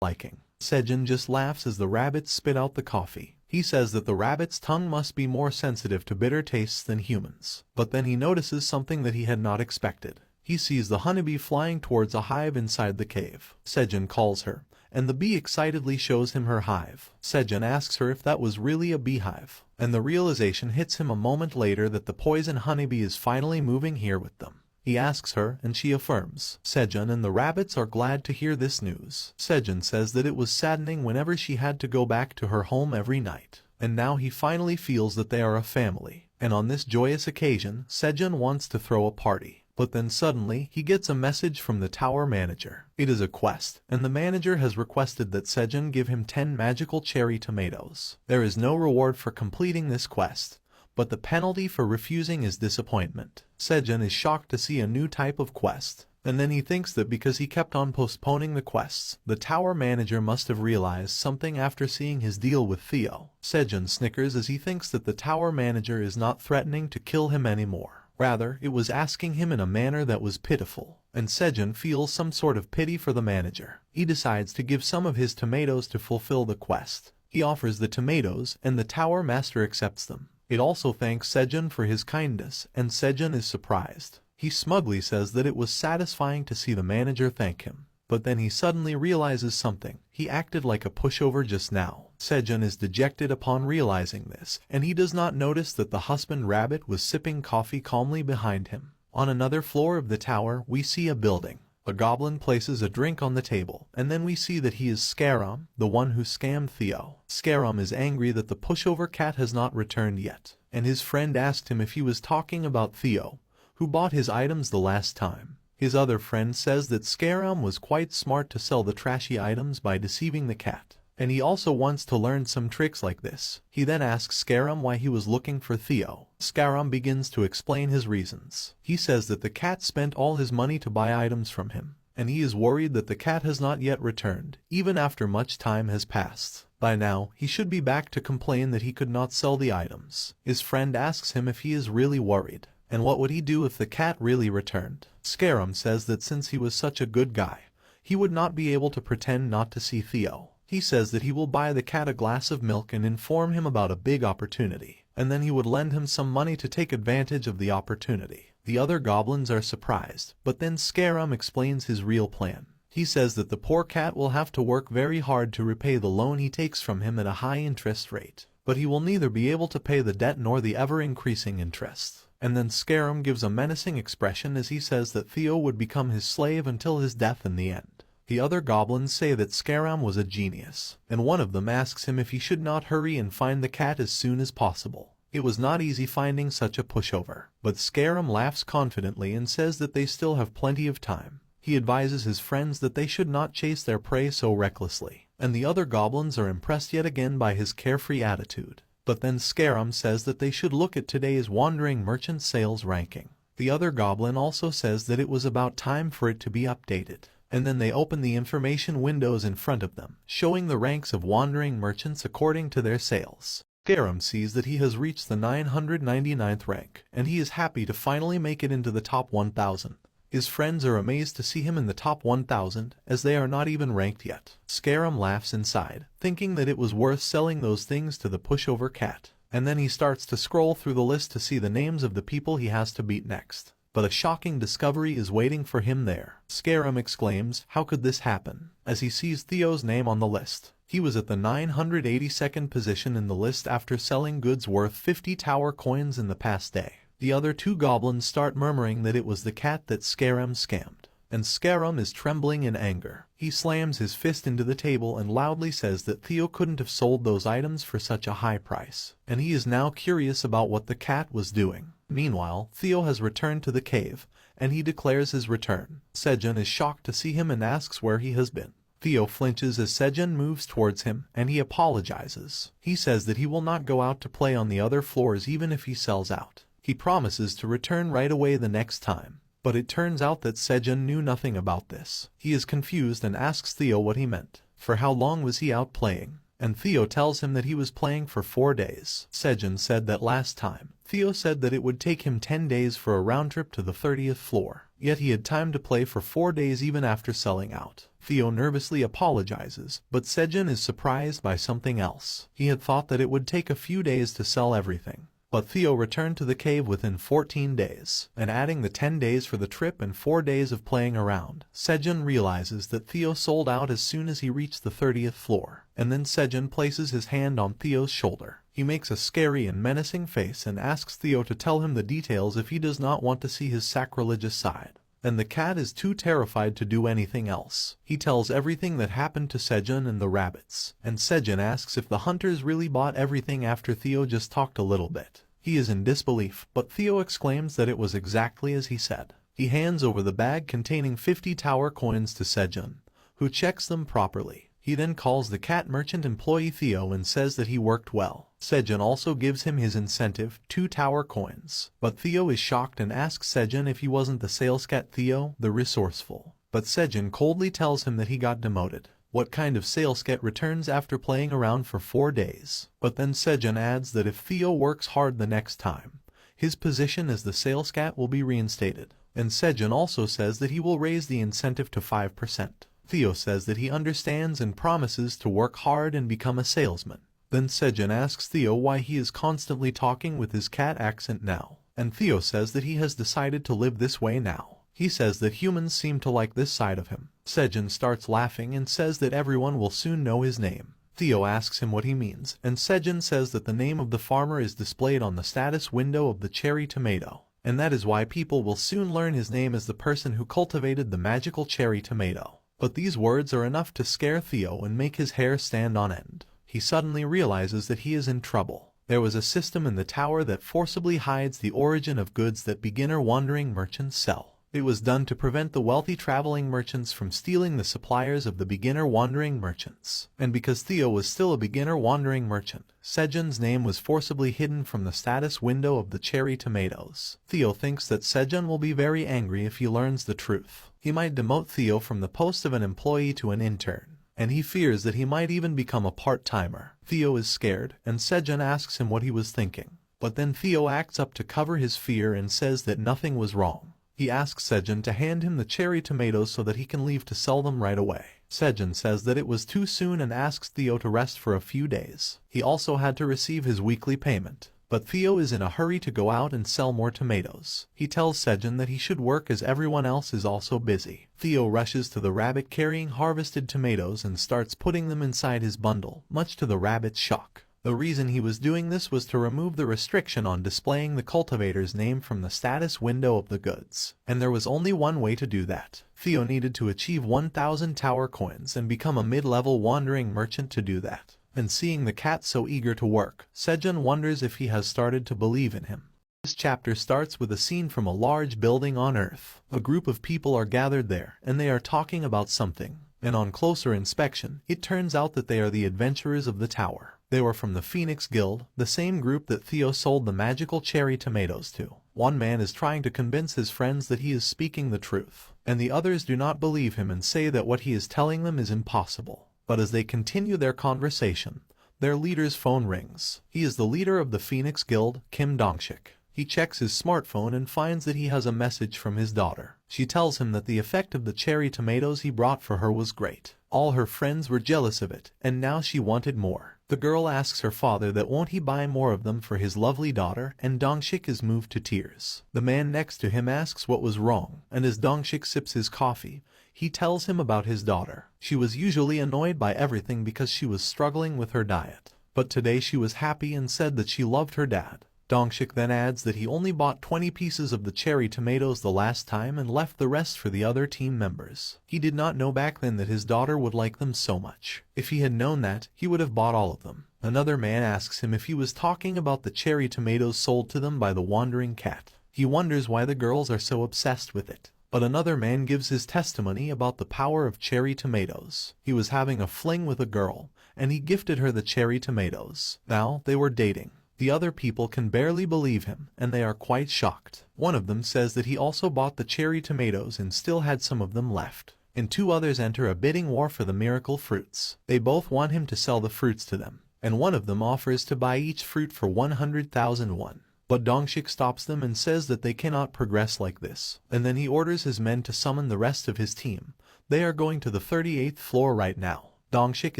liking. Sejun just laughs as the rabbits spit out the coffee. He says that the rabbit's tongue must be more sensitive to bitter tastes than humans. But then he notices something that he had not expected. He sees the honeybee flying towards a hive inside the cave. Sejun calls her, and the bee excitedly shows him her hive. Sejun asks her if that was really a beehive, and the realization hits him a moment later that the poison honeybee is finally moving here with them. He asks her, and she affirms. Sejun and the rabbits are glad to hear this news. Sejun says that it was saddening whenever she had to go back to her home every night, and now he finally feels that they are a family. And on this joyous occasion, Sejun wants to throw a party. But then suddenly, he gets a message from the tower manager. It is a quest, and the manager has requested that Sejun give him 10 magical cherry tomatoes. There is no reward for completing this quest, but the penalty for refusing is disappointment. Sejun is shocked to see a new type of quest, and then he thinks that because he kept on postponing the quests, the tower manager must have realized something after seeing his deal with Theo. Sejun snickers as he thinks that the tower manager is not threatening to kill him anymore. Rather, it was asking him in a manner that was pitiful, and Sejun feels some sort of pity for the manager. He decides to give some of his tomatoes to fulfill the quest. He offers the tomatoes, and the tower master accepts them. It also thanks Sejun for his kindness, and Sejun is surprised. He smugly says that it was satisfying to see the manager thank him. But then he suddenly realizes something. He acted like a pushover just now. Sejun is dejected upon realizing this, and he does not notice that the husband rabbit was sipping coffee calmly behind him. On another floor of the tower, we see a building. A goblin places a drink on the table, and then we see that he is Scarum, the one who scammed Theo. Scarum is angry that the pushover cat has not returned yet, and his friend asked him if he was talking about Theo, who bought his items the last time. His other friend says that Scarum was quite smart to sell the trashy items by deceiving the cat, and he also wants to learn some tricks like this. He then asks Scarum why he was looking for Theo. Scarum begins to explain his reasons. He says that the cat spent all his money to buy items from him, and he is worried that the cat has not yet returned, even after much time has passed. By now, he should be back to complain that he could not sell the items. His friend asks him if he is really worried, and what would he do if the cat really returned. Scarum says that since he was such a good guy, he would not be able to pretend not to see Theo. He says that he will buy the cat a glass of milk and inform him about a big opportunity, and then he would lend him some money to take advantage of the opportunity. The other goblins are surprised, but then Scarum explains his real plan. He says that the poor cat will have to work very hard to repay the loan he takes from him at a high interest rate, but he will neither be able to pay the debt nor the ever-increasing interest. And then Scarum gives a menacing expression as he says that Theo would become his slave until his death in the end. The other goblins say that Scarum was a genius, and one of them asks him if he should not hurry and find the cat as soon as possible. It was not easy finding such a pushover, but Scarum laughs confidently and says that they still have plenty of time. He advises his friends that they should not chase their prey so recklessly, and the other goblins are impressed yet again by his carefree attitude. But then Scarum says that they should look at today's wandering merchant sales ranking. The other goblin also says that it was about time for it to be updated. And then they open the information windows in front of them, showing the ranks of wandering merchants according to their sales. Scarum sees that he has reached the 999th rank, and he is happy to finally make it into the top 1,000. His friends are amazed to see him in the top 1,000, as they are not even ranked yet. Scarum laughs inside, thinking that it was worth selling those things to the pushover cat. And then he starts to scroll through the list to see the names of the people he has to beat next. But a shocking discovery is waiting for him there. Scarum exclaims, "How could this happen?" as he sees Theo's name on the list. He was at the 982nd position in the list after selling goods worth 50 tower coins in the past day. The other two goblins start murmuring that it was the cat that Scarum scammed, and Scarum is trembling in anger. He slams his fist into the table and loudly says that Theo couldn't have sold those items for such a high price, and he is now curious about what the cat was doing. Meanwhile, Theo has returned to the cave, and he declares his return. Sejun is shocked to see him and asks where he has been. Theo flinches as Sejun moves towards him, and he apologizes. He says that he will not go out to play on the other floors even if he sells out. He promises to return right away the next time, but it turns out that Sejun knew nothing about this. He is confused and asks Theo what he meant. For how long was he out playing? and Theo tells him that he was playing for 4 days. Sejun said that last time. Theo said that it would take him 10 days for a round trip to the 30th floor, yet he had time to play for 4 days even after selling out. Theo nervously apologizes, but Sejun is surprised by something else. He had thought that it would take a few days to sell everything. But Theo returned to the cave within 14 days, and adding the 10 days for the trip and 4 days of playing around, Sejun realizes that Theo sold out as soon as he reached the 30th floor, and then Sejun places his hand on Theo's shoulder. He makes a scary and menacing face and asks Theo to tell him the details if he does not want to see his sacrilegious side. And the cat is too terrified to do anything else. He tells everything that happened to Sejun and the rabbits, and Sejun asks if the hunters really bought everything after Theo just talked a little bit. He is in disbelief, but Theo exclaims that it was exactly as he said. He hands over the bag containing 50 tower coins to Sejun, who checks them properly. He then calls the cat merchant employee Theo and says that he worked well. Sejun also gives him his incentive, 2 tower coins. But Theo is shocked and asks Sejun if he wasn't the sales cat Theo, the resourceful. But Sejun coldly tells him that he got demoted. What kind of sales cat returns after playing around for 4 days? But then Sejun adds that if Theo works hard the next time, his position as the sales cat will be reinstated. And Sejun also says that he will raise the incentive to 5%. Theo says that he understands and promises to work hard and become a salesman. Then Sejun asks Theo why he is constantly talking with his cat accent now, and Theo says that he has decided to live this way now. He says that humans seem to like this side of him. Sejun starts laughing and says that everyone will soon know his name. Theo asks him what he means, and Sejun says that the name of the farmer is displayed on the status window of the cherry tomato, and that is why people will soon learn his name as the person who cultivated the magical cherry tomato. But these words are enough to scare Theo and make his hair stand on end. He suddenly realizes that he is in trouble. There was a system in the tower that forcibly hides the origin of goods that beginner wandering merchants sell. It was done to prevent the wealthy traveling merchants from stealing the suppliers of the beginner wandering merchants. And because Theo was still a beginner wandering merchant, Sejun's name was forcibly hidden from the status window of the cherry tomatoes. Theo thinks that Sejun will be very angry if he learns the truth. He might demote Theo from the post of an employee to an intern, and he fears that he might even become a part-timer. Theo is scared, and Sejun asks him what he was thinking. But then Theo acts up to cover his fear and says that nothing was wrong. He asks Sejun to hand him the cherry tomatoes so that he can leave to sell them right away. Sejun says that it was too soon and asks Theo to rest for a few days. He also had to receive his weekly payment. But Theo is in a hurry to go out and sell more tomatoes. He tells Sejun that he should work as everyone else is also busy. Theo rushes to the rabbit carrying harvested tomatoes and starts putting them inside his bundle, much to the rabbit's shock. The reason he was doing this was to remove the restriction on displaying the cultivator's name from the status window of the goods. And there was only one way to do that. Theo needed to achieve 1,000 tower coins and become a mid-level wandering merchant to do that. And seeing the cat so eager to work, Sejun wonders if he has started to believe in him. This chapter starts with a scene from a large building on Earth. A group of people are gathered there, and they are talking about something. And on closer inspection, it turns out that they are the adventurers of the tower. They were from the Phoenix Guild, the same group that Theo sold the magical cherry tomatoes to. One man is trying to convince his friends that he is speaking the truth, and the others do not believe him and say that what he is telling them is impossible. But as they continue their conversation, their leader's phone rings. He is the leader of the Phoenix Guild, Kim Dongshik. He checks his smartphone and finds that he has a message from his daughter. She tells him that the effect of the cherry tomatoes he brought for her was great. All her friends were jealous of it, and now she wanted more. The girl asks her father that won't he buy more of them for his lovely daughter, and Dongshik is moved to tears. The man next to him asks what was wrong, and as Dongshik sips his coffee, he tells him about his daughter. She was usually annoyed by everything because she was struggling with her diet. But today she was happy and said that she loved her dad. Dongshik then adds that he only bought 20 pieces of the cherry tomatoes the last time and left the rest for the other team members. He did not know back then that his daughter would like them so much. If he had known that, he would have bought all of them. Another man asks him if he was talking about the cherry tomatoes sold to them by the wandering cat. He wonders why the girls are so obsessed with it. But another man gives his testimony about the power of cherry tomatoes. He was having a fling with a girl, and he gifted her the cherry tomatoes. Now, they were dating. The other people can barely believe him, and they are quite shocked. One of them says that he also bought the cherry tomatoes and still had some of them left. and 2 others enter a bidding war for the miracle fruits. They both want him to sell the fruits to them, and one of them offers to buy each fruit for 100,000 won. But Dongshik stops them and says that they cannot progress like this, and then he orders his men to summon the rest of his team. They are going to the 38th floor right now. Dongshik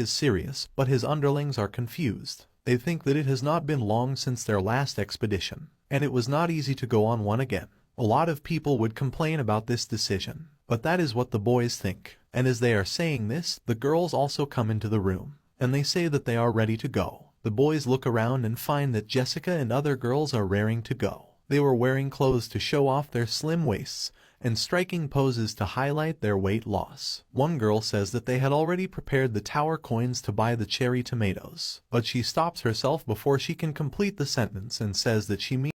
is serious, but his underlings are confused. They think that it has not been long since their last expedition, and it was not easy to go on one again. A lot of people would complain about this decision, but that is what the boys think. And as they are saying this, the girls also come into the room, and they say that they are ready to go. The boys look around and find that Jessica and other girls are raring to go. They were wearing clothes to show off their slim waists, and striking poses to highlight their weight loss. One girl says that they had already prepared the tower coins to buy the cherry tomatoes, but she stops herself before she can complete the sentence and says that she means